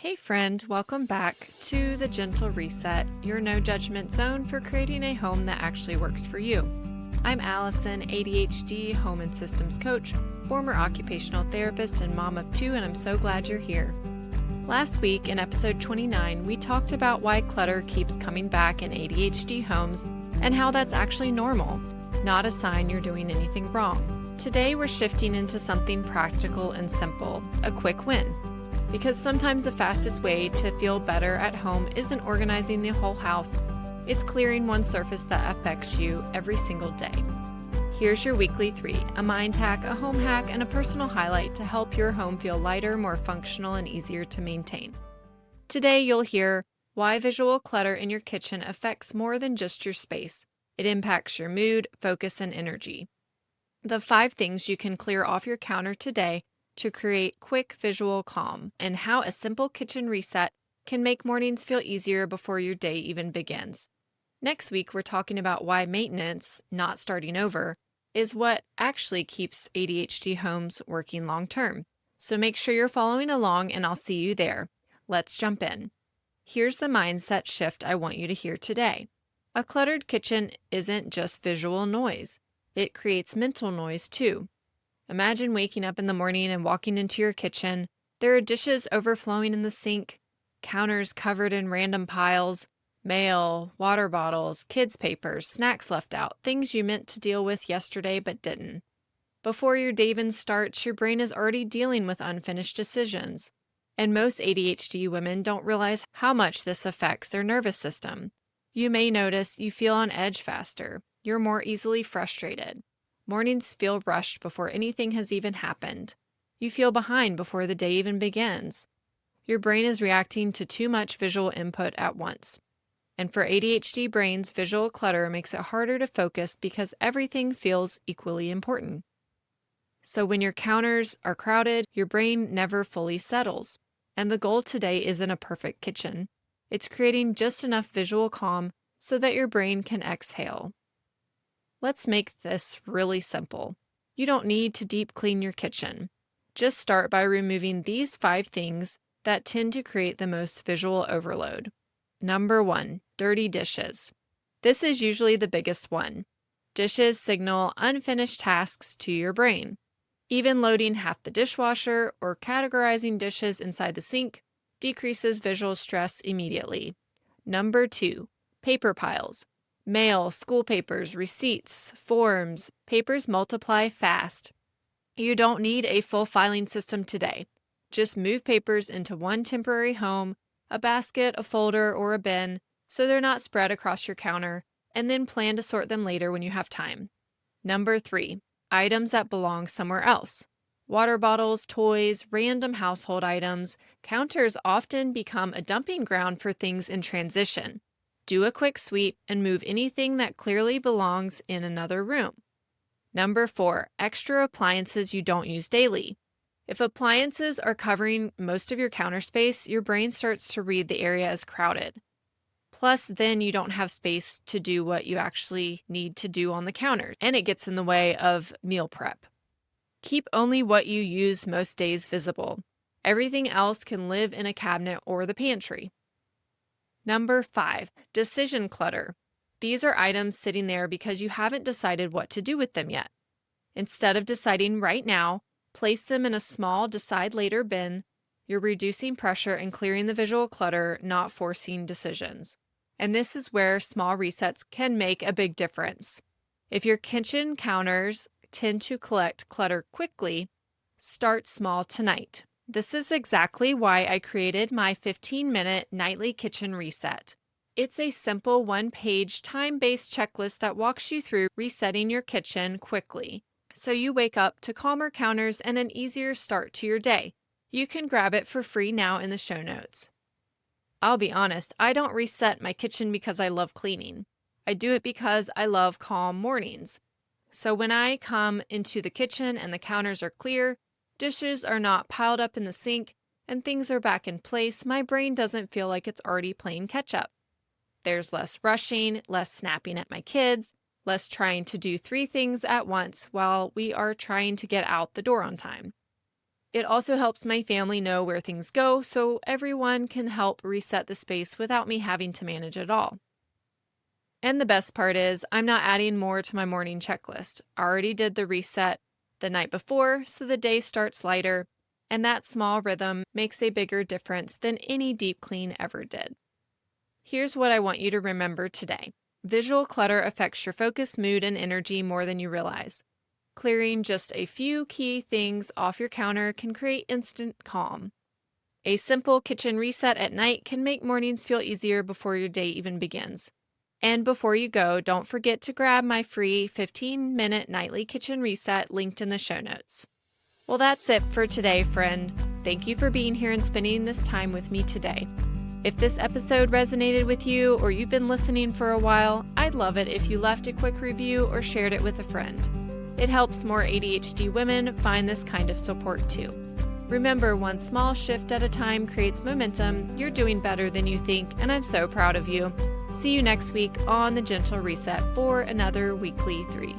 Hey friend, welcome back to the Gentle Reset, your no judgment zone for creating a home that actually works for you. I'm Allison, ADHD home and systems coach, former occupational therapist and mom of two, and I'm so glad you're here. Last week in episode 29, we talked about why clutter keeps coming back in ADHD homes and how that's actually normal, not a sign you're doing anything wrong. Today we're shifting into something practical and simple, a quick win. Because sometimes the fastest way to feel better at home isn't organizing the whole house, it's clearing one surface that affects you every single day. Here's your weekly 3, a mind hack, a home hack, and a personal highlight to help your home feel lighter, more functional, and easier to maintain. Today you'll hear why visual clutter in your kitchen affects more than just your space. It impacts your mood, focus, and energy. The 5 things you can clear off your counter today to create quick visual calm, and how a simple kitchen reset can make mornings feel easier before your day even begins. Next week, we're talking about why maintenance, not starting over, is what actually keeps ADHD homes working long term. So make sure you're following along, and I'll see you there. Let's jump in. Here's the mindset shift I want you to hear today. A cluttered kitchen isn't just visual noise. It creates mental noise too. Imagine waking up in the morning and walking into your kitchen. There are dishes overflowing in the sink, counters covered in random piles, mail, water bottles, kids' papers, snacks left out, things you meant to deal with yesterday but didn't. Before your day even starts, your brain is already dealing with unfinished decisions. And most ADHD women don't realize how much this affects their nervous system. You may notice you feel on edge faster. You're more easily frustrated. Mornings feel rushed before anything has even happened. You feel behind before the day even begins. Your brain is reacting to too much visual input at once. And for ADHD brains, visual clutter makes it harder to focus because everything feels equally important. So when your counters are crowded, your brain never fully settles. And the goal today isn't a perfect kitchen. It's creating just enough visual calm so that your brain can exhale. Let's make this really simple. You don't need to deep clean your kitchen. Just start by removing these 5 things that tend to create the most visual overload. Number 1, dirty dishes. This is usually the biggest one. Dishes signal unfinished tasks to your brain. Even loading half the dishwasher or categorizing dishes inside the sink decreases visual stress immediately. Number 2, paper piles. Mail, school papers, receipts, forms, papers multiply fast. You don't need a full filing system today. Just move papers into one temporary home, a basket, a folder, or a bin, so they're not spread across your counter, and then plan to sort them later when you have time. Number 3, items that belong somewhere else. Water bottles, toys, random household items. Counters often become a dumping ground for things in transition. Do a quick sweep and move anything that clearly belongs in another room. Number 4, extra appliances you don't use daily. If appliances are covering most of your counter space, your brain starts to read the area as crowded. Plus, then you don't have space to do what you actually need to do on the counter, and it gets in the way of meal prep. Keep only what you use most days visible. Everything else can live in a cabinet or the pantry. Number 5, decision clutter. These are items sitting there because you haven't decided what to do with them yet. Instead of deciding right now, place them in a small decide later bin. You're reducing pressure and clearing the visual clutter, not forcing decisions. And this is where small resets can make a big difference. If your kitchen counters tend to collect clutter quickly, start small tonight. This is exactly why I created my 15-minute nightly kitchen reset. It's a simple 1-page time-based checklist that walks you through resetting your kitchen quickly, so you wake up to calmer counters and an easier start to your day. You can grab it for free now in the show notes. I'll be honest, I don't reset my kitchen because I love cleaning. I do it because I love calm mornings. So when I come into the kitchen and the counters are clear, dishes are not piled up in the sink, and things are back in place, my brain doesn't feel like it's already playing catch up. There's less rushing, less snapping at my kids, less trying to do 3 things at once while we are trying to get out the door on time. It also helps my family know where things go so everyone can help reset the space without me having to manage it all. And the best part is, I'm not adding more to my morning checklist. I already did the reset the night before, so the day starts lighter, and that small rhythm makes a bigger difference than any deep clean ever did. Here's what I want you to remember today. Visual clutter affects your focus, mood, and energy more than you realize. Clearing just a few key things off your counter can create instant calm. A simple kitchen reset at night can make mornings feel easier before your day even begins. And before you go, don't forget to grab my free 15-minute nightly kitchen reset linked in the show notes. Well, that's it for today, friend. Thank you for being here and spending this time with me today. If this episode resonated with you or you've been listening for a while, I'd love it if you left a quick review or shared it with a friend. It helps more ADHD women find this kind of support too. Remember, one small shift at a time creates momentum. You're doing better than you think, and I'm so proud of you. See you next week on The Gentle Reset for another weekly 3.